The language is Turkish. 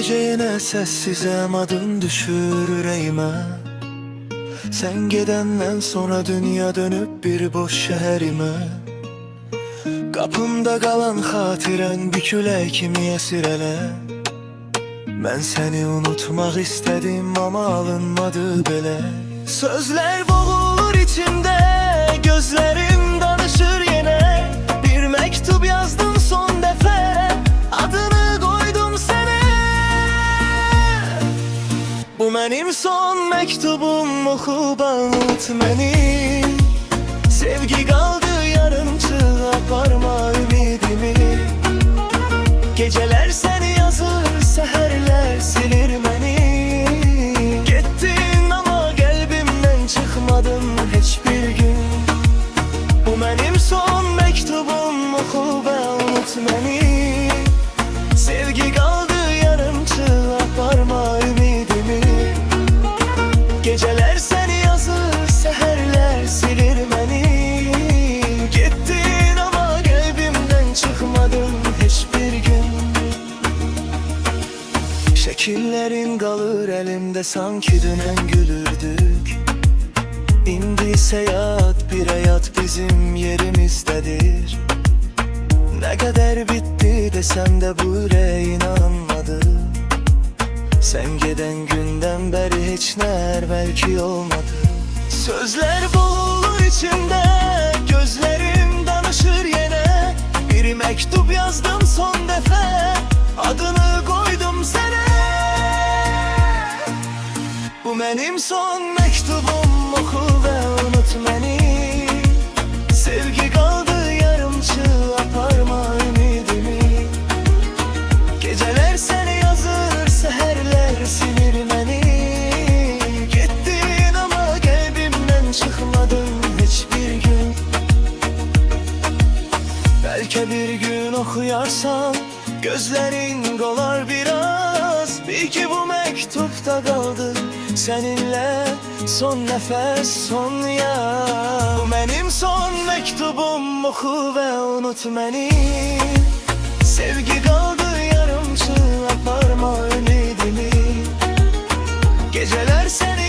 gece yine sessizem, adın düşür yüreğime. Sen gedenden sonra dünya dönüp bir boş şehrime. Kapımda kalan hatiren bir külək kimi esir elə. Ben seni unutmak istedim ama alınmadı belə. Sözler boğulur içimde, gözlerim danışır yine. Bir mektup yazdım son defa, adını koydum sene. Bu benim son mektubum, oku unut beni. Sevgi kaldı yarımçı, aparma ümidimi. Geceler seni yazır, seherler silir beni. Gittin ama kalbimden çıkmadın hiçbir gün. Bu benim son mektubum, oku ve unut beni. Sevgi kaldı yarımçı, aparma ümidimi. Geceler seni yazır, seherler silir beni. Gittin ama kalbimden çıkmadın hiçbir gün. Şekillerin kalır elimde, sanki dünen gülürdük. İndi seyahat bir hayat bizim yerimizdedir. Ne kadar bitti desem de bu yüreğe inanmadı. Sen giden günden beri hiç ne belki olmadı. Sözler boğulur içimde, gözlerim danışır yine. Bir mektup yazdım son defa, adını koydum sana. Bu benim son mektubum, oku ve unut beni. Sevgi kaldı yarımçı, aparma ümidimi. Geceler seni yazır, seherler silir beni. Gittin ama kalbimden çıkmadın hiçbir gün. Belki bir gün okuyarsan gözlerin dolar biraz. Bil ki bu mektupta kaldı seninle son nefes, son ya. Bu benim son mektubum, oku ve unut beni. Sevgi kaldı yarımçı, aparma ümidimi. Geceler seni